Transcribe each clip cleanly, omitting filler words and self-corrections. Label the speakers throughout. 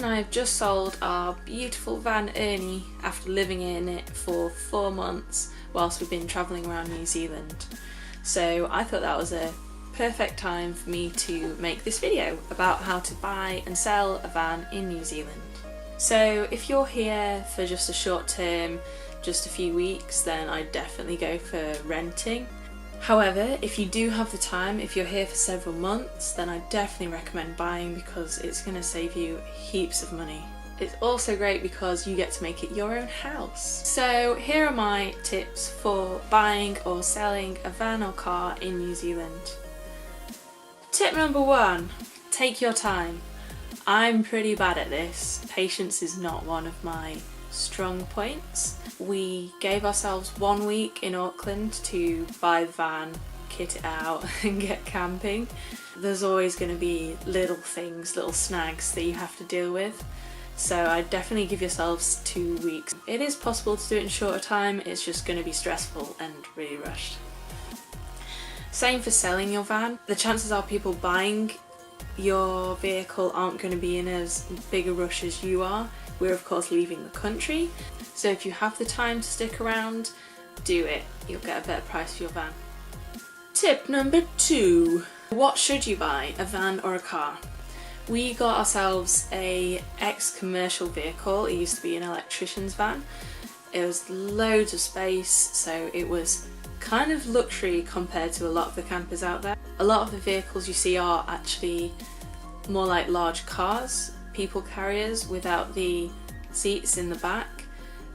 Speaker 1: and I have just sold our beautiful van Ernie after living in it for 4 months whilst we've been travelling around New Zealand. So I thought that was a perfect time for me to make this video about how to buy and sell a van in New Zealand. So if you're here for just a short term, just a few weeks, then I'd definitely go for renting. However, if you do have the time, if you're here for several months, then I definitely recommend buying because it's going to save you heaps of money. It's also great because you get to make it your own house. So here are my tips for buying or selling a van or car in New Zealand. Tip number 1, take your time. I'm pretty bad at this. Patience is not one of my strong points. We gave ourselves 1 week in Auckland to buy the van, kit it out and get camping. There's always going to be little things, little snags that you have to deal with. So I definitely give yourselves 2 weeks. It is possible to do it in shorter time, it's just going to be stressful and really rushed. Same for selling your van. The chances are people buying your vehicle aren't going to be in as big a rush as you are. We're of course leaving the country, so if you have the time to stick around, do it. You'll get a better price for your van. Tip number 2. What should you buy, a van or a car? We got ourselves a ex-commercial vehicle. It used to be an electrician's van. It was loads of space, so it was kind of luxury compared to a lot of the campers out there. A lot of the vehicles you see are actually more like large cars, people carriers without the seats in the back.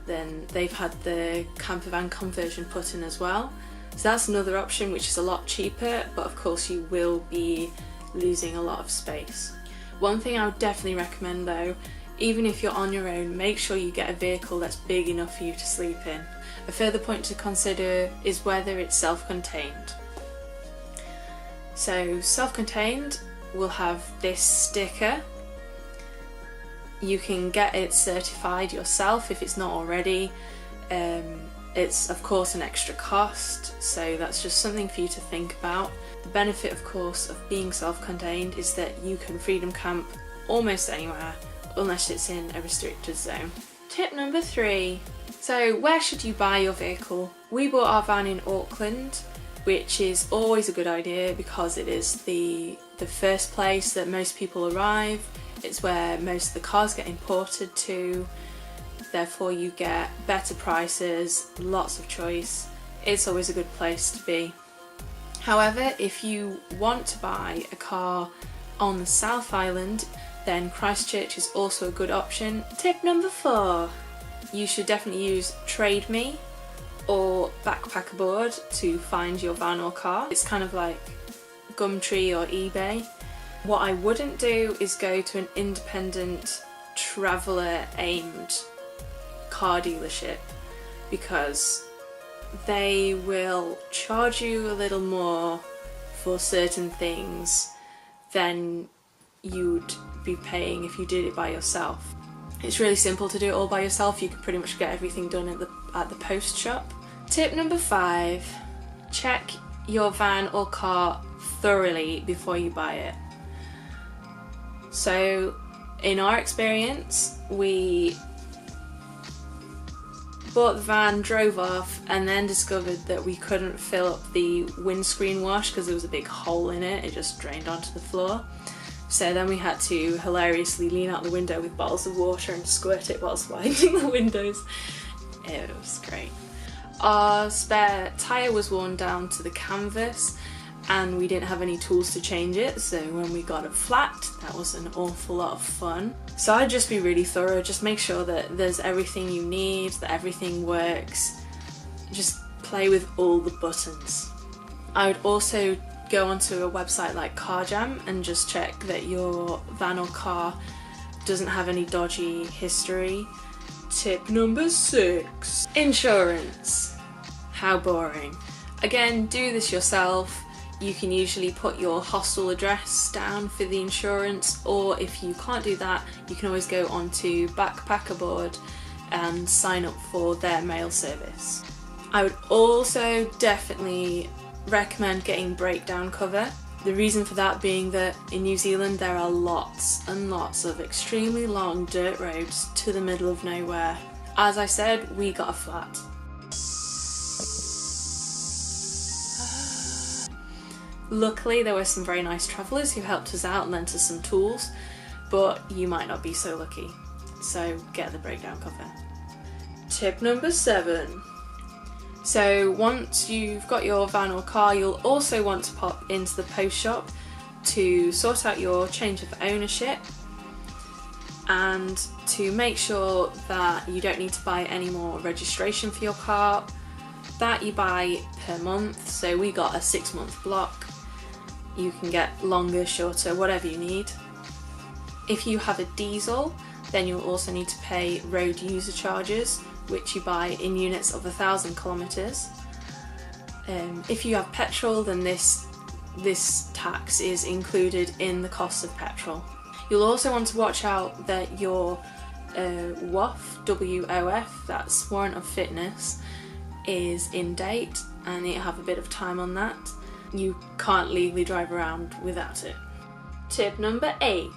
Speaker 1: Then they've had the camper van conversion put in as well. So that's another option which is a lot cheaper, but of course you will be losing a lot of space. One thing I would definitely recommend though, even if you're on your own, make sure you get a vehicle that's big enough for you to sleep in. A further point to consider is whether it's self-contained. So self-contained will have this sticker. You can get it certified yourself if it's not already. It's of course an extra cost, so that's just something for you to think about. The benefit of course of being self-contained is that you can freedom camp almost anywhere unless it's in a restricted zone. Tip number 3. So where should you buy your vehicle? We bought our van in Auckland, which is always a good idea because it is the first place that most people arrive. It's where most of the cars get imported to, therefore you get better prices, lots of choice. It's always a good place to be. However, if you want to buy a car on the South Island, then Christchurch is also a good option. Tip number 4. You should definitely use Trade Me or Backpacker Board to find your van or car. It's kind of like Gumtree or eBay. What I wouldn't do is go to an independent traveller aimed car dealership because they will charge you a little more for certain things than you'd be paying if you did it by yourself. It's really simple to do it all by yourself. You can pretty much get everything done at the post shop. Tip number 5. Check your van or car thoroughly before you buy it. So in our experience, we bought the van, drove off, and then discovered that we couldn't fill up the windscreen wash because there was a big hole in it. It just drained onto the floor. So then we had to hilariously lean out the window with bottles of water and squirt it whilst winding the windows. It was great. Our spare tyre was worn down to the canvas and we didn't have any tools to change it, so when we got it flat, that was an awful lot of fun. So I'd just be really thorough, just make sure that there's everything you need, that everything works. Just play with all the buttons. I would also go onto a website like CarJam and just check that your van or car doesn't have any dodgy history. Tip number 6. Insurance. How boring. Again, do this yourself. You can usually put your hostel address down for the insurance, or if you can't do that, you can always go onto Backpacker Board and sign up for their mail service. I would also definitely recommend getting breakdown cover. The reason for that being that in New Zealand there are lots and lots of extremely long dirt roads to the middle of nowhere. As I said, we got a flat. Luckily there were some very nice travellers who helped us out and lent us some tools, but you might not be so lucky. So get the breakdown cover. Tip number 7. So once you've got your van or car, you'll also want to pop into the post shop to sort out your change of ownership and to make sure that you don't need to buy any more registration for your car. That you buy per month, so we got a 6-month block. You can get longer, shorter, whatever you need. If you have a diesel, then you'll also need to pay road user charges, which you buy in units of 1,000 kilometres. If you have petrol, then this tax is included in the cost of petrol. You'll also want to watch out that your WOF, W-O-F, that's warrant of fitness, is in date and you have a bit of time on that. You can't legally drive around without it. Tip number 8.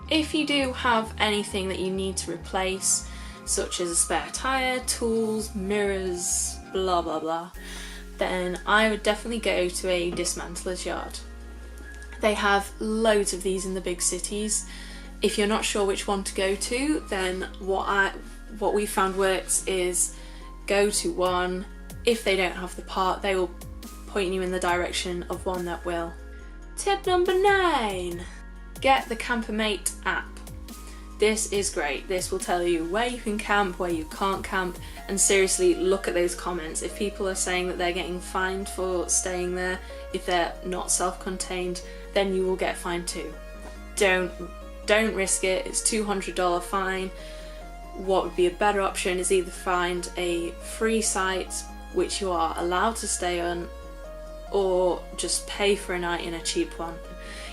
Speaker 1: If you do have anything that you need to replace, such as a spare tyre, tools, mirrors, blah blah blah, then I would definitely go to a dismantler's yard. They have loads of these in the big cities. If you're not sure which one to go to, then what we found works is go to one. If they don't have the part, they will point you in the direction of one that will. Tip number 9. Get the Campermate app. This is great. This will tell you where you can camp, where you can't camp, and seriously look at those comments. If people are saying that they're getting fined for staying there, if they're not self-contained, then you will get fined too. Don't risk it. It's $200 fine. What would be a better option is either find a free site which you are allowed to stay on, or just pay for a night in a cheap one.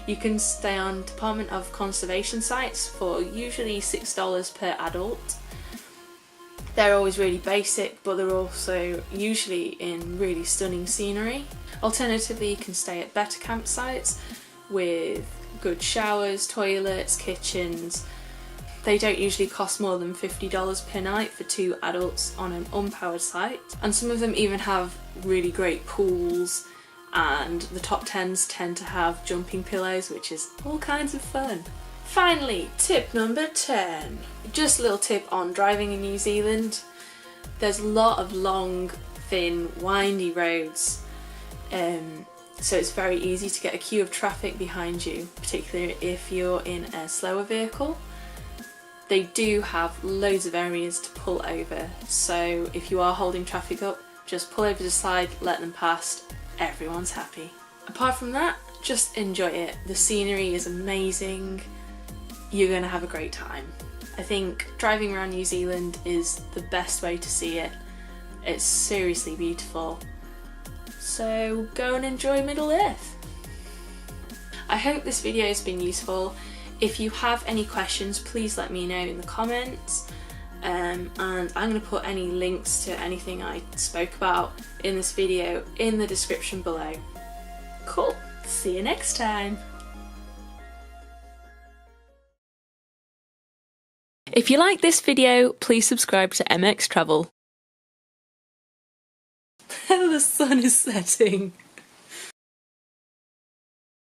Speaker 1: You can stay on Department of Conservation sites for usually $6 per adult. They're always really basic, but they're also usually in really stunning scenery. Alternatively, you can stay at better campsites with good showers, toilets, kitchens. They don't usually cost more than $50 per night for 2 adults on an unpowered site. And some of them even have really great pools, and the top 10s tend to have jumping pillows, which is all kinds of fun. Finally, tip number 10. Just a little tip on driving in New Zealand. There's a lot of long, thin, windy roads, so it's very easy to get a queue of traffic behind you, particularly if you're in a slower vehicle. They do have loads of areas to pull over, so if you are holding traffic up, just pull over to the side, let them past. Everyone's happy. Apart from that, just enjoy it. The scenery is amazing. You're gonna have a great time. I think driving around New Zealand is the best way to see it. It's seriously beautiful. So go and enjoy Middle Earth. I hope this video has been useful. If you have any questions, please let me know in the comments. And I'm going to put any links to anything I spoke about in this video in the description below. Cool, see you next time! If you like this video, please subscribe to MX Travel. The sun is setting.